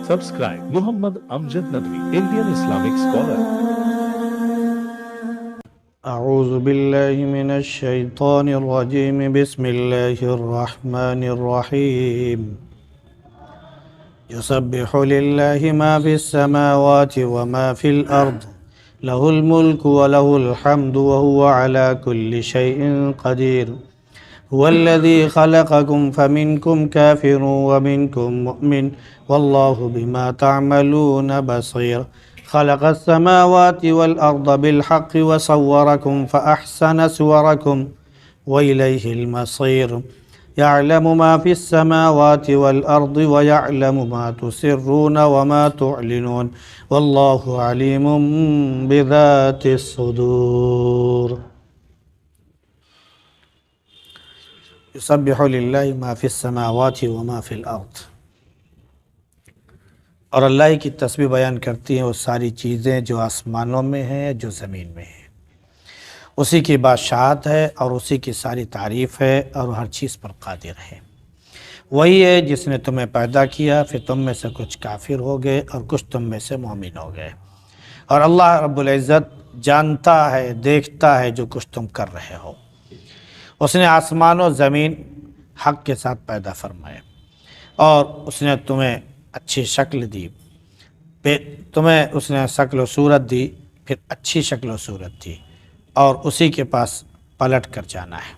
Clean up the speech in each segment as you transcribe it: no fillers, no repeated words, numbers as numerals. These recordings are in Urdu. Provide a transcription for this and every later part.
Subscribe Muhammad Amjad Nadwi, Indian Islamic scholar. أعوذ بالله من الشيطان الرجيم بسم الله الرحمن الرحيم يسبح لله ما في السماوات وما في الأرض له الملك وله الحمد وهو على كل شيء قدير هو الذي خلقكم فمنكم كافر ومنكم مؤمن والله بما تعملون بصير خلق السماوات والأرض بالحق وصوركم فأحسن صوركم وإليه المصير يعلم ما في السماوات والأرض ويعلم ما تسرون وما تعلنون والله عليم بذات الصدور يسبح لله ما في السماوات وما في الأرض. اور اللہ کی تسبیح بیان کرتی ہیں وہ ساری چیزیں جو آسمانوں میں ہیں جو زمین میں ہیں. اسی کی بادشاہت ہے اور اسی کی ساری تعریف ہے اور ہر چیز پر قادر ہے. وہی ہے جس نے تمہیں پیدا کیا، پھر تم میں سے کچھ کافر ہو گئے اور کچھ تم میں سے مومن ہو گئے. اور اللہ رب العزت جانتا ہے، دیکھتا ہے جو کچھ تم کر رہے ہو. اس نے آسمان و زمین حق کے ساتھ پیدا فرمائے اور اس نے تمہیں اچھی شکل دی، تمہیں اس نے شکل و صورت دی، پھر اچھی شکل و صورت دی اور اسی کے پاس پلٹ کر جانا ہے.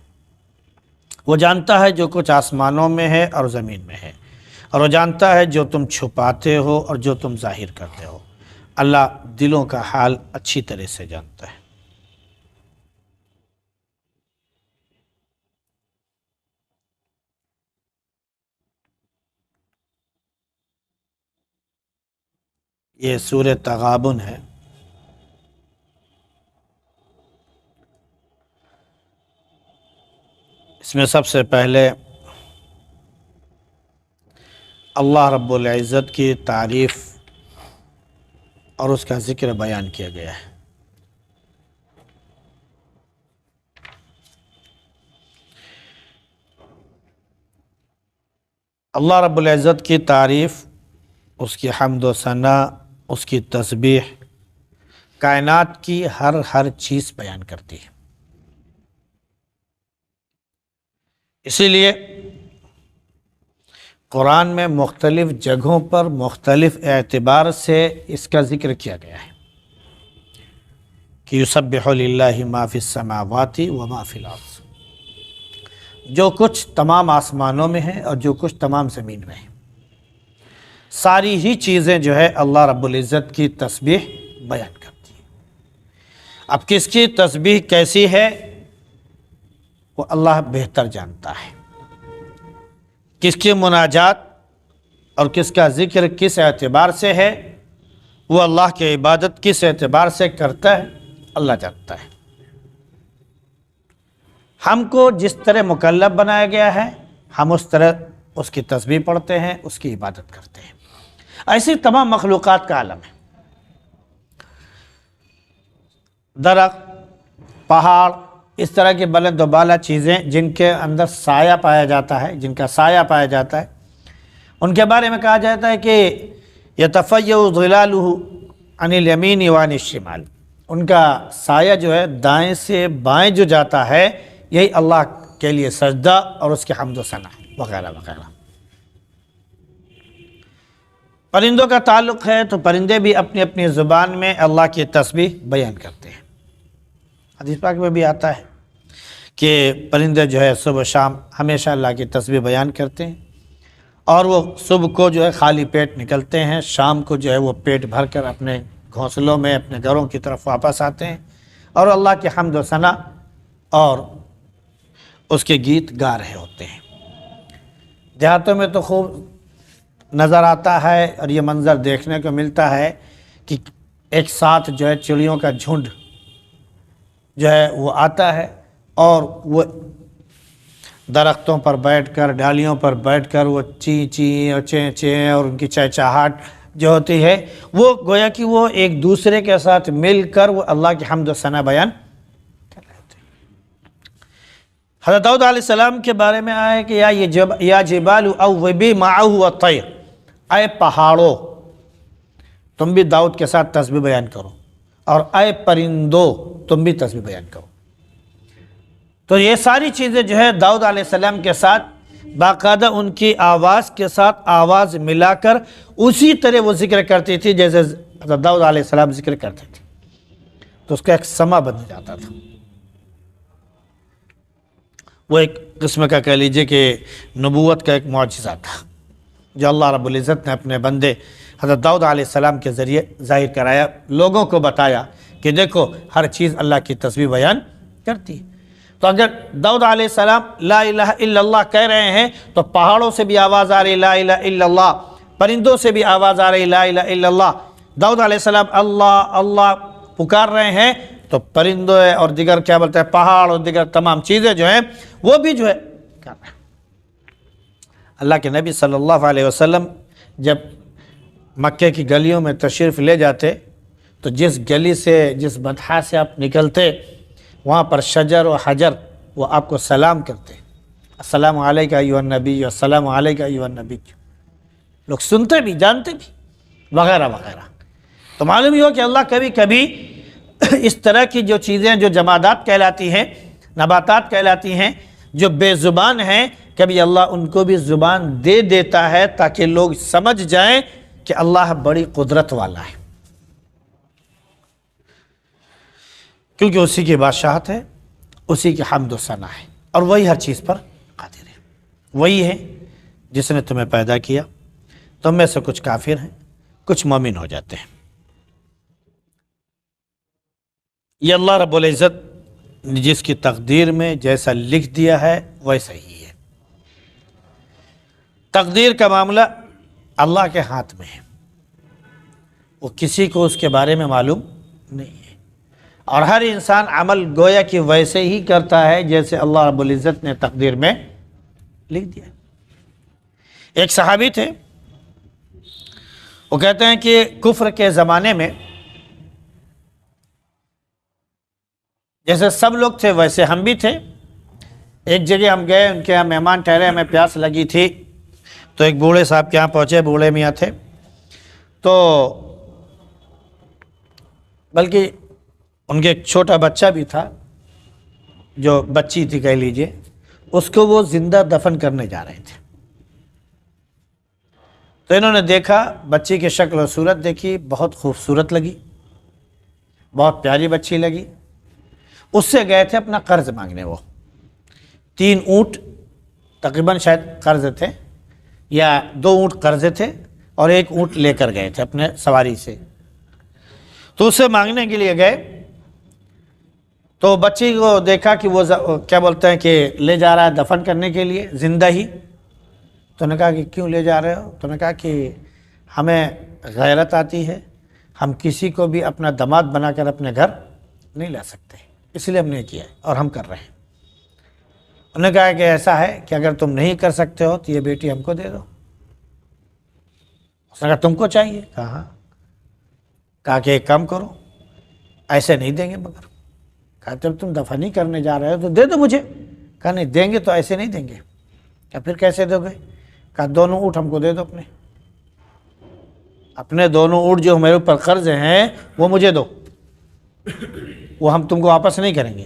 وہ جانتا ہے جو کچھ آسمانوں میں ہے اور زمین میں ہے، اور وہ جانتا ہے جو تم چھپاتے ہو اور جو تم ظاہر کرتے ہو. اللہ دلوں کا حال اچھی طرح سے جانتا ہے. یہ سورہ تغابن ہے. اس میں سب سے پہلے اللہ رب العزت کی تعریف اور اس کا ذکر بیان کیا گیا ہے. اللہ رب العزت کی تعریف، اس کی حمد و ثنا، اس کی تسبیح کائنات کی ہر چیز بیان کرتی ہے. اسی لیے قرآن میں مختلف جگہوں پر مختلف اعتبار سے اس کا ذکر کیا گیا ہے کہ یسبح للہ ما فی السماوات وما فی الارض. جو کچھ تمام آسمانوں میں ہے اور جو کچھ تمام زمین میں ہے، ساری ہی چیزیں جو ہے اللہ رب العزت کی تسبیح بیان کرتی ہیں. اب کس کی تسبیح کیسی ہے وہ اللہ بہتر جانتا ہے. کس کی مناجات اور کس کا ذکر کس اعتبار سے ہے، وہ اللہ کی عبادت کس اعتبار سے کرتا ہے، اللہ جانتا ہے. ہم کو جس طرح مکلف بنایا گیا ہے، ہم اس طرح اس کی تسبیح پڑھتے ہیں، اس کی عبادت کرتے ہیں. ایسی تمام مخلوقات کا عالم ہے. درخت، پہاڑ، اس طرح کی بلند و بالا چیزیں جن کے اندر سایہ پایا جاتا ہے، جن کا سایہ پایا جاتا ہے، ان کے بارے میں کہا جاتا ہے کہ یتفیع ظلالہ عن الیمین وعن الشمال. ان کا سایہ جو ہے دائیں سے بائیں جو جاتا ہے، یہی اللہ کے لیے سجدہ اور اس کی حمد و ثنا وغیرہ وغیرہ. پرندوں کا تعلق ہے تو پرندے بھی اپنی اپنی زبان میں اللہ کی تسبیح بیان کرتے ہیں. حدیث پاک میں بھی آتا ہے کہ پرندے جو ہے صبح شام ہمیشہ اللہ کی تسبیح بیان کرتے ہیں، اور وہ صبح کو جو ہے خالی پیٹ نکلتے ہیں، شام کو جو ہے وہ پیٹ بھر کر اپنے گھونسلوں میں اپنے گھروں کی طرف واپس آتے ہیں اور اللہ کی حمد و ثنا اور اس کے گیت گا رہے ہوتے ہیں. دیہاتوں میں تو خوب نظر آتا ہے اور یہ منظر دیکھنے کو ملتا ہے کہ ایک ساتھ جو ہے چڑیوں کا جھنڈ جو ہے وہ آتا ہے اور وہ درختوں پر بیٹھ کر، ڈالیوں پر بیٹھ کر وہ چیں چیں اور چیں چیں اور ان کی چہچہاہٹ جو ہوتی ہے، وہ گویا کہ وہ ایک دوسرے کے ساتھ مل کر وہ اللہ کی حمد و ثنا بیان کر رہے ہوتے ہیں. حضرت داؤد علیہ السلام کے بارے میں آیا کہ یا جبال اوبی معہ الطیر، اے پہاڑوں تم بھی داؤد کے ساتھ تسبیح بیان کرو، اور اے پرندوں تم بھی تسبیح بیان کرو۔ تو یہ ساری چیزیں جو ہے داؤد علیہ السلام کے ساتھ باقاعدہ ان کی آواز کے ساتھ آواز ملا کر اسی طرح وہ ذکر کرتی تھی جیسے داؤد علیہ السلام ذکر کرتے تھے، تو اس کا ایک سما بن جاتا تھا۔ وہ ایک قسم کا کہہ لیجئے کہ نبوت کا ایک معجزہ تھا جو اللہ رب العزت نے اپنے بندے حضرت داؤد علیہ السلام کے ذریعے ظاہر کرایا، لوگوں کو بتایا کہ دیکھو ہر چیز اللہ کی تسبیح بیان کرتی ہے۔ تو اگر داؤد علیہ السلام لا الہ الا اللہ کہہ رہے ہیں تو پہاڑوں سے بھی آواز آ رہی لا الہ الا اللہ، پرندوں سے بھی آواز آ رہی لا الہ الا اللہ۔ داؤد علیہ السلام اللہ اللہ پکار رہے ہیں تو پرندوں اور دیگر کیا بولتے ہیں پہاڑ اور دیگر تمام چیزیں جو ہیں وہ بھی جو ہے کر رہے ہیں۔ اللہ کے نبی صلی اللہ علیہ وسلم جب مکے کی گلیوں میں تشریف لے جاتے تو جس گلی سے جس بطحہ سے آپ نکلتے وہاں پر شجر و حجر وہ آپ کو سلام کرتے، السلام علیکہ ایھا النبی، السلام علیکہ ایھا النبی، لوگ سنتے بھی جانتے بھی وغیرہ وغیرہ۔ تو معلوم یہ ہو کہ اللہ کبھی کبھی اس طرح کی جو چیزیں جو جمادات کہلاتی ہیں، نباتات کہلاتی ہیں، جو بے زبان ہیں، کبھی اللہ ان کو بھی زبان دے دیتا ہے تاکہ لوگ سمجھ جائیں کہ اللہ بڑی قدرت والا ہے، کیونکہ اسی کی بادشاہت ہے، اسی کی حمد و ثنا ہے، اور وہی ہر چیز پر قادر ہے۔ وہی ہے جس نے تمہیں پیدا کیا، تم میں سے کچھ کافر ہیں، کچھ مومن ہو جاتے ہیں۔ یہ اللہ رب العزت نے جس کی تقدیر میں جیسا لکھ دیا ہے ویسا ہی ہے۔ تقدیر کا معاملہ اللہ کے ہاتھ میں ہے، وہ کسی کو اس کے بارے میں معلوم نہیں ہے، اور ہر انسان عمل گویا کہ ویسے ہی کرتا ہے جیسے اللہ رب العزت نے تقدیر میں لکھ دیا۔ ایک صحابی تھے، وہ کہتے ہیں کہ کفر کے زمانے میں جیسے سب لوگ تھے ویسے ہم بھی تھے۔ ایک جگہ ہم گئے، ان کے یہاں مہمان ٹھہرے، ہمیں پیاس لگی تھی تو ایک بوڑھے صاحب کے یہاں پہنچے، بوڑھے میاں تھے، تو بلکہ ان کے ایک چھوٹا بچہ بھی تھا، جو بچی تھی کہہ لیجئے، اس کو وہ زندہ دفن کرنے جا رہے تھے۔ تو انہوں نے دیکھا، بچی کی شکل و صورت دیکھی، بہت خوبصورت لگی، بہت پیاری بچی لگی، اس سے گئے تھے اپنا قرض مانگنے۔ وہ 3 اونٹ تقریباً شاید قرض تھے، یا 2 اونٹ قرضے تھے اور 1 اونٹ لے کر گئے تھے اپنے سواری سے، تو اسے مانگنے کے لیے گئے۔ تو بچی کو دیکھا کہ وہ کیا بولتے ہیں کہ لے جا رہا ہے دفن کرنے کے لیے زندہ ہی، تو نے کہا کہ کیوں لے جا رہے ہو؟ تو نے کہا کہ ہمیں غیرت آتی ہے، ہم کسی کو بھی اپنا داماد بنا کر اپنے گھر نہیں لا سکتے، اس لیے ہم نے کیا ہے اور ہم کر رہے ہیں۔ انہوں نے کہا کہ ایسا ہے کہ اگر تم نہیں کر سکتے ہو تو یہ بیٹی ہم کو دے دو۔ اس نے کہا تم کو چاہیے؟ کہا کہ ایک کام کرو، ایسے نہیں دیں گے، مگر کہا جب تم دفن ہی کرنے جا رہے ہو تو دے دو مجھے۔ کہا نہیں دیں گے تو ایسے نہیں دیں گے۔ کہا پھر کیسے دو گے؟ کہا 2 اونٹ ہم کو دے دو، اپنے 2 اونٹ جو میرے اوپر قرض ہیں وہ مجھے دو، وہ ہم تم کو واپس نہیں کریں گے،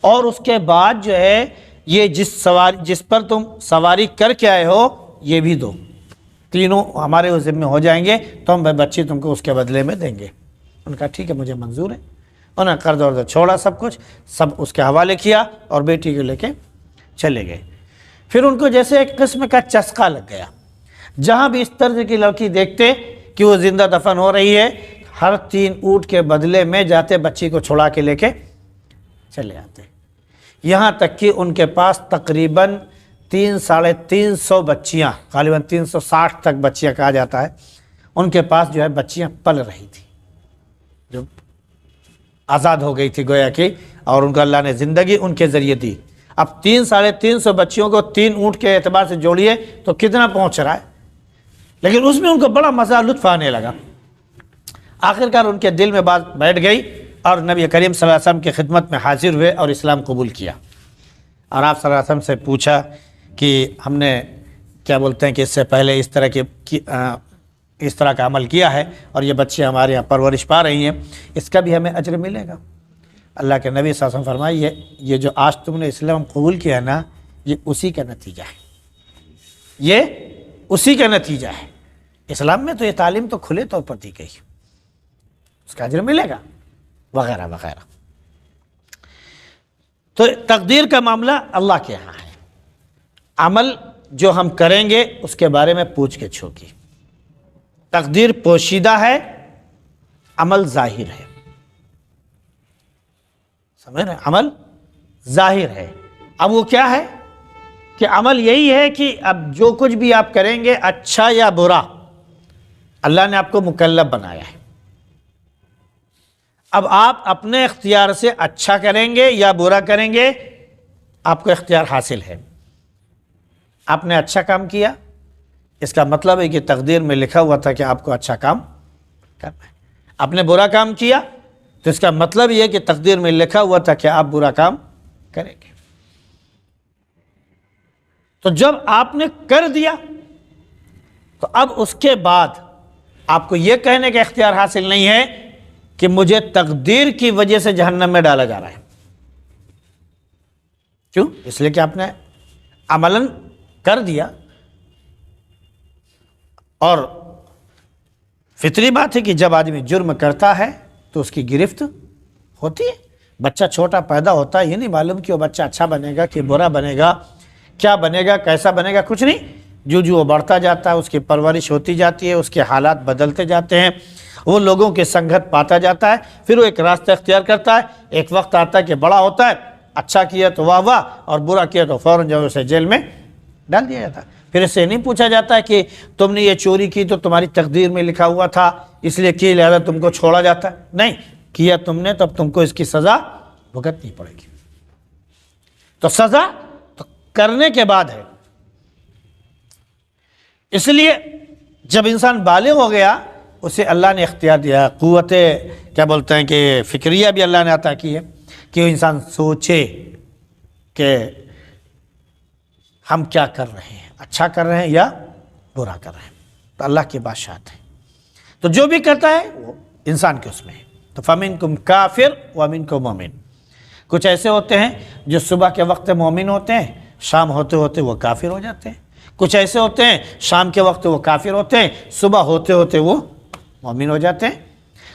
اور اس کے بعد جو ہے یہ جس پر تم سواری کر کے آئے ہو یہ بھی دو، تینوں ہمارے اس ذمہ ہو جائیں گے، تو ہم بچی تم کو اس کے بدلے میں دیں گے۔ ان کا ٹھیک ہے مجھے منظور ہے۔ انہوں نے قرض ورض چھوڑا، سب کچھ سب اس کے حوالے کیا اور بیٹی کو لے کے چلے گئے۔ پھر ان کو جیسے ایک قسم کا چسکا لگ گیا، جہاں بھی اس طرح کی لڑکی دیکھتے کہ وہ زندہ دفن ہو رہی ہے، ہر 3 اونٹ کے بدلے میں جاتے بچی کو چھڑا کے لے کے چلے آتے، یہاں تک کہ ان کے پاس تقریباً 300-350 بچیاں، غالباً 360 تک بچیاں کہا جاتا ہے، ان کے پاس جو ہے بچیاں پل رہی تھی، جو آزاد ہو گئی تھی گویا کہ، اور ان کو اللہ نے زندگی ان کے ذریعے دی۔ اب 300-350 بچیوں کو 3 اونٹ کے اعتبار سے جوڑیے تو کتنا پہنچ رہا ہے، لیکن اس میں ان کو بڑا مزہ لطف آنے لگا۔ آخرکار ان کے دل میں بات بیٹھ گئی اور نبی کریم صلی اللہ علیہ وسلم کی خدمت میں حاضر ہوئے اور اسلام قبول کیا، اور آپ صلی اللہ علیہ وسلم سے پوچھا کہ ہم نے کیا بولتے ہیں کہ اس سے پہلے اس طرح کی اس طرح کا عمل کیا ہے اور یہ بچے ہمارے یہاں پرورش پا رہی ہیں، اس کا بھی ہمیں اجر ملے گا۔ اللہ کے نبی صلی اللہ علیہ وسلم فرمائیے یہ جو آج تم نے اسلام قبول کیا نا، یہ اسی کا نتیجہ ہے، یہ اسی کا نتیجہ ہے۔ اسلام میں تو یہ تعلیم تو کھلے طور پر دی گئی، اس کا اجر ملے گا وغیرہ وغیرہ۔ تو تقدیر کا معاملہ اللہ کے یہاں ہے، عمل جو ہم کریں گے اس کے بارے میں پوچھ گچھ ہوگی۔ تقدیر پوشیدہ ہے، عمل ظاہر ہے، سمجھ رہے ہیں؟ عمل ظاہر ہے۔ اب وہ کیا ہے کہ عمل یہی ہے کہ اب جو کچھ بھی آپ کریں گے اچھا یا برا، اللہ نے آپ کو مکلف بنایا ہے۔ اب آپ اپنے اختیار سے اچھا کریں گے یا برا کریں گے، آپ کو اختیار حاصل ہے۔ آپ نے اچھا کام کیا، اس کا مطلب ہے کہ تقدیر میں لکھا ہوا تھا کہ آپ کو اچھا کام کرنا ہے۔ آپ نے برا کام کیا تو اس کا مطلب یہ کہ تقدیر میں لکھا ہوا تھا کہ آپ برا کام کریں گے۔ تو جب آپ نے کر دیا تو اب اس کے بعد آپ کو یہ کہنے کا اختیار حاصل نہیں ہے کہ مجھے تقدیر کی وجہ سے جہنم میں ڈالا جا رہا ہے۔ کیوں؟ اس لیے کہ آپ نے عملاً کر دیا، اور فطری بات ہے کہ جب آدمی جرم کرتا ہے تو اس کی گرفت ہوتی ہے۔ بچہ چھوٹا پیدا ہوتا ہے، یہ نہیں معلوم کہ وہ بچہ اچھا بنے گا کہ برا بنے گا، کیا بنے گا، کیسا بنے گا، کچھ نہیں۔ جو وہ بڑھتا جاتا ہے، اس کی پرورش ہوتی جاتی ہے، اس کے حالات بدلتے جاتے ہیں، وہ لوگوں کے سنگت پاتا جاتا ہے، پھر وہ ایک راستہ اختیار کرتا ہے۔ ایک وقت آتا ہے کہ بڑا ہوتا ہے، اچھا کیا تو واہ واہ، اور برا کیا تو فوراً جو اسے جیل میں ڈال دیا جاتا ہے۔ پھر اس سے نہیں پوچھا جاتا ہے کہ تم نے یہ چوری کی تو تمہاری تقدیر میں لکھا ہوا تھا اس لیے کی، لہذا تم کو چھوڑا جاتا ہے۔ نہیں کیا تم نے، تب تم کو اس کی سزا بھگتنی پڑے گی۔ تو سزا تو کرنے کے بعد ہے۔ اس لیے جب انسان بالغ ہو گیا اسے اللہ نے اختیار دیا، قوت کیا بولتے ہیں کہ فکریہ بھی اللہ نے عطا کی ہے کہ وہ انسان سوچے کہ ہم کیا کر رہے ہیں، اچھا کر رہے ہیں یا برا کر رہے ہیں۔ تو اللہ کی بادشاہت ہے، تو جو بھی کرتا ہے وہ انسان کے اس میں ہے۔ تو فَمِنْكُمْ كَافِرٌ وَمِنْكُمْ مُؤْمِنٌ۔ کچھ ایسے ہوتے ہیں جو صبح کے وقت مومن ہوتے ہیں، شام ہوتے ہوتے وہ کافر ہو جاتے ہیں۔ کچھ ایسے ہوتے ہیں شام کے وقت وہ کافر ہوتے ہیں، صبح ہوتے ہوتے وہ مومن ہو جاتے ہیں۔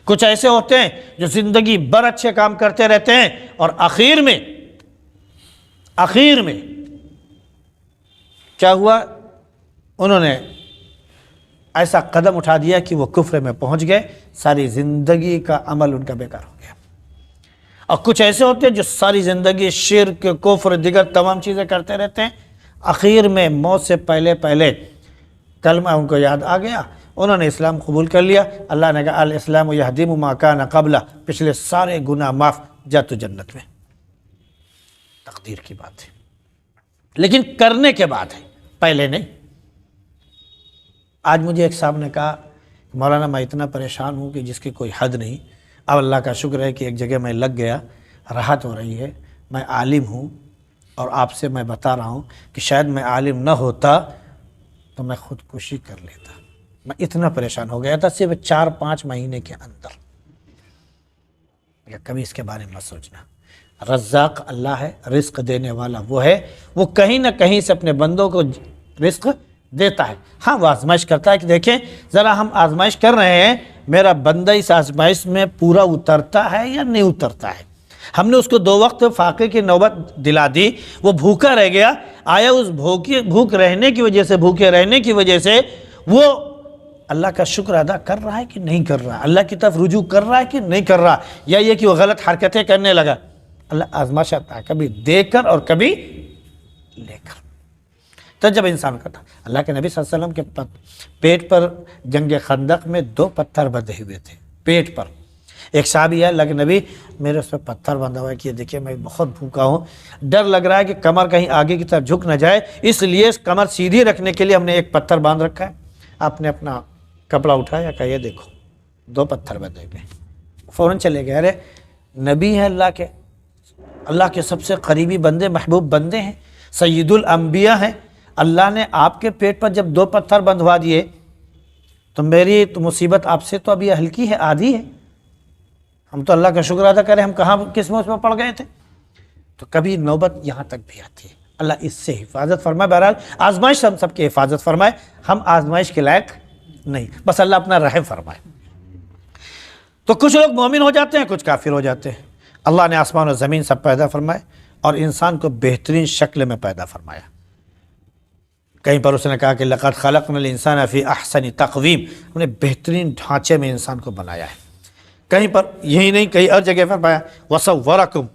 کچھ ایسے ہوتے ہیں جو زندگی بھر اچھے کام کرتے رہتے ہیں اور آخر میں کیا ہوا، انہوں نے ایسا قدم اٹھا دیا کہ وہ کفر میں پہنچ گئے، ساری زندگی کا عمل ان کا بیکار ہو گیا۔ اور کچھ ایسے ہوتے ہیں جو ساری زندگی شرک، کفر، دیگر تمام چیزیں کرتے رہتے ہیں، آخر میں موت سے پہلے کلمہ ان کو یاد آ گیا، انہوں نے اسلام قبول کر لیا۔ اللہ نے کہا الاسلام یہدم ما کان قبلہ، پچھلے سارے گناہ معاف، جا تو جنت میں۔ تقدیر کی بات ہے، لیکن کرنے کے بعد ہے، پہلے نہیں۔ آج مجھے ایک صاحب نے کہا مولانا میں اتنا پریشان ہوں کہ جس کی کوئی حد نہیں، اب اللہ کا شکر ہے کہ ایک جگہ میں لگ گیا، راحت ہو رہی ہے، میں عالم ہوں، اور آپ سے میں بتا رہا ہوں کہ شاید میں عالم نہ ہوتا تو میں خودکشی کر لیتا۔ میں اتنا پریشان ہو گیا تھا صرف 4-5 مہینے کے اندر۔ کبھی اس کے بارے میں سوچنا، رزاق اللہ ہے، رزق دینے والا وہ ہے، وہ کہیں نہ کہیں سے اپنے بندوں کو رزق دیتا ہے۔ ہاں وہ آزمائش کرتا ہے کہ دیکھیں ذرا ہم آزمائش کر رہے ہیں، میرا بندہ اس آزمائش میں پورا اترتا ہے یا نہیں اترتا ہے۔ ہم نے اس کو 2 وقت فاقے کی نوبت دلا دی، وہ بھوکا رہ گیا، آیا اس بھوکے رہنے کی وجہ سے وہ اللہ کا شکر ادا کر رہا ہے کہ نہیں کر رہا، اللہ کی طرف رجوع کر رہا ہے کہ نہیں کر رہا، یا یہ کہ وہ غلط حرکتیں کرنے لگا۔ اللہ آزمائشتا ہے، کبھی دے کر اور کبھی لے کر۔ تو جب انسان کرتا، اللہ کے نبی صلی اللہ علیہ وسلم کے پیٹ پر جنگ خندق میں 2 پتھر بندھے ہوئے تھے، پیٹ پر۔ ایک صحابی ہے، اللہ کے نبی میرے اس پہ پتھر بندھا ہوا ہے کہ دیکھیں میں بہت بھوکا ہوں، ڈر لگ رہا ہے کہ کمر کہیں آگے کی طرف جھک نہ جائے، اس لیے کمر سیدھی رکھنے کے لیے ہم نے ایک پتھر باندھ رکھا ہے۔ آپ نے اپنا کپڑا اٹھایا، کہا یہ دیکھو 2 پتھر بندھے ہوئے، فوراً چلے گئے۔ ارے نبی ہے اللہ کے سب سے قریبی بندے، محبوب بندے ہیں، سید الانبیاء ہیں، اللہ نے آپ کے پیٹ پر جب 2 پتھر بندھوا دیے تو میری تو مصیبت آپ سے تو ابھی ہلکی ہے، آدھی ہے، ہم تو اللہ کا شکر ادا کریں، ہم کہاں کس میں اس میں پڑ گئے تھے. تو کبھی نوبت یہاں تک بھی آتی ہے. اللہ اس سے حفاظت فرمائے. بہرحال آزمائش ہم سب کی حفاظت فرمائے، ہم آزمائش کے لائق نہیں، بس اللہ اپنا رحم فرمائے. تو کچھ لوگ مومن ہو جاتے ہیں، کچھ کافر ہو جاتے ہیں. اللہ نے آسمان و زمین سب پیدا فرمائے اور انسان کو بہترین شکل میں پیدا فرمایا. کہیں پر اس نے کہا کہ لقد خلقنا الانسان فی احسن تقویم، ہم نے بہترین ڈھانچے میں انسان کو بنایا ہے. کہیں پر یہی نہیں، کئی اور جگہ فرمایا وصورکم،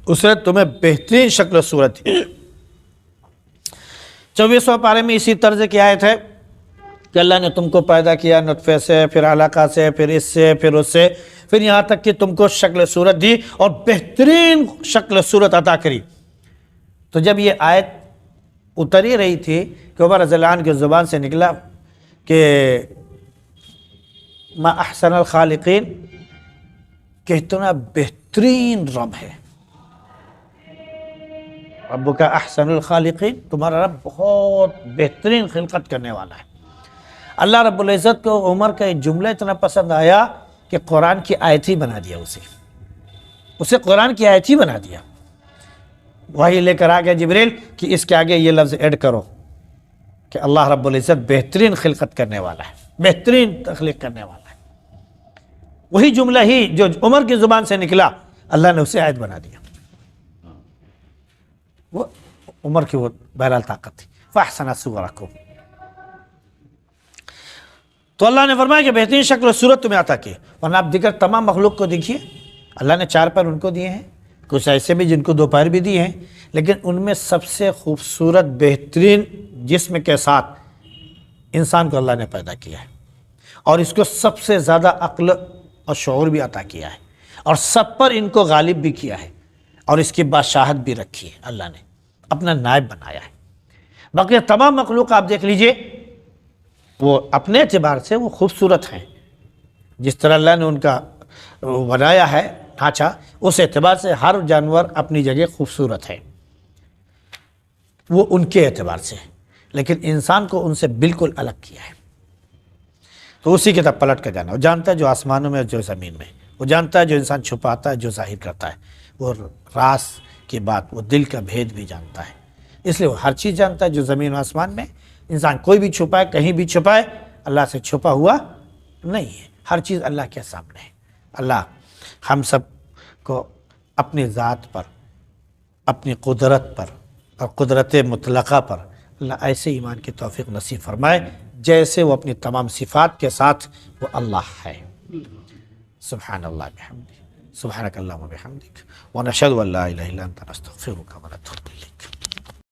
اس نے تمہیں بہترین شکل و صورت دی. 24واں پارے میں اسی طرز کی آیت ہے کہ اللہ نے تم کو پیدا کیا نطفے سے، پھر علقہ سے، پھر اس سے، پھر اس سے، پھر یہاں تک کہ تم کو شکل صورت دی اور بہترین شکل صورت عطا کری. تو جب یہ آیت اتر ہی رہی تھی کہ عمر رضی اللہ عنہ کی زبان سے نکلا کہ ما احسن الخالقین، کہ اتنا بہترین رب ہے. ربک احسن الخالقین، تمہارا رب بہت بہترین خلقت کرنے والا ہے. اللہ رب العزت کو عمر کا یہ جملہ اتنا پسند آیا کہ قرآن کی آیت ہی بنا دیا، اسے قرآن کی آیت ہی بنا دیا. وہی لے کر آ گیا جبریل کہ اس کے آگے یہ لفظ ایڈ کرو کہ اللہ رب العزت بہترین خلقت کرنے والا ہے، بہترین تخلیق کرنے والا ہے. وہی جملہ ہی جو عمر کی زبان سے نکلا، اللہ نے اسے آیت بنا دیا. وہ عمر کی وہ بہرحال طاقت تھی. فَأَحْسَنَ صُوَرَكُمْ، تو اللہ نے فرمایا کہ بہترین شکل و صورت تمہیں عطا کی. ورنہ آپ دیگر تمام مخلوق کو دیکھیے، اللہ نے 4 پیر ان کو دیے ہیں، کچھ ایسے بھی جن کو 2 پیر بھی دیے ہیں، لیکن ان میں سب سے خوبصورت بہترین جسم کے ساتھ انسان کو اللہ نے پیدا کیا ہے، اور اس کو سب سے زیادہ عقل اور شعور بھی عطا کیا ہے، اور سب پر ان کو غالب بھی کیا ہے، اور اس کی بادشاہت بھی رکھی ہے. اللہ نے اپنا نائب بنایا ہے. باقی تمام مخلوق آپ دیکھ لیجئے، وہ اپنے اعتبار سے وہ خوبصورت ہیں. جس طرح اللہ نے ان کا بنایا ہے ڈھانچہ، اس اعتبار سے ہر جانور اپنی جگہ خوبصورت ہے، وہ ان کے اعتبار سے، لیکن انسان کو ان سے بالکل الگ کیا ہے. تو اسی کی طرف پلٹ کر جانا. وہ جانتا ہے جو آسمانوں میں جو زمین میں، وہ جانتا ہے جو انسان چھپاتا ہے جو ظاہر کرتا ہے. وہ راز کی بات، وہ دل کا بھید بھی جانتا ہے. اس لیے وہ ہر چیز جانتا ہے جو زمین و آسمان میں. انسان کوئی بھی چھپائے، کہیں بھی چھپائے، اللہ سے چھپا ہوا نہیں ہے. ہر چیز اللہ کے سامنے ہے. اللہ ہم سب کو اپنی ذات پر، اپنی قدرت پر اور قدرت مطلقہ پر اللہ ایسے ایمان کی توفیق نصیب فرمائے جیسے وہ اپنی تمام صفات کے ساتھ وہ اللہ ہے. سبحان اللہ بحمدہ، سبحانک اللہم وبحمدک، ونشہد ان لا الہ الا انت نستغفرک ونتوب الیک.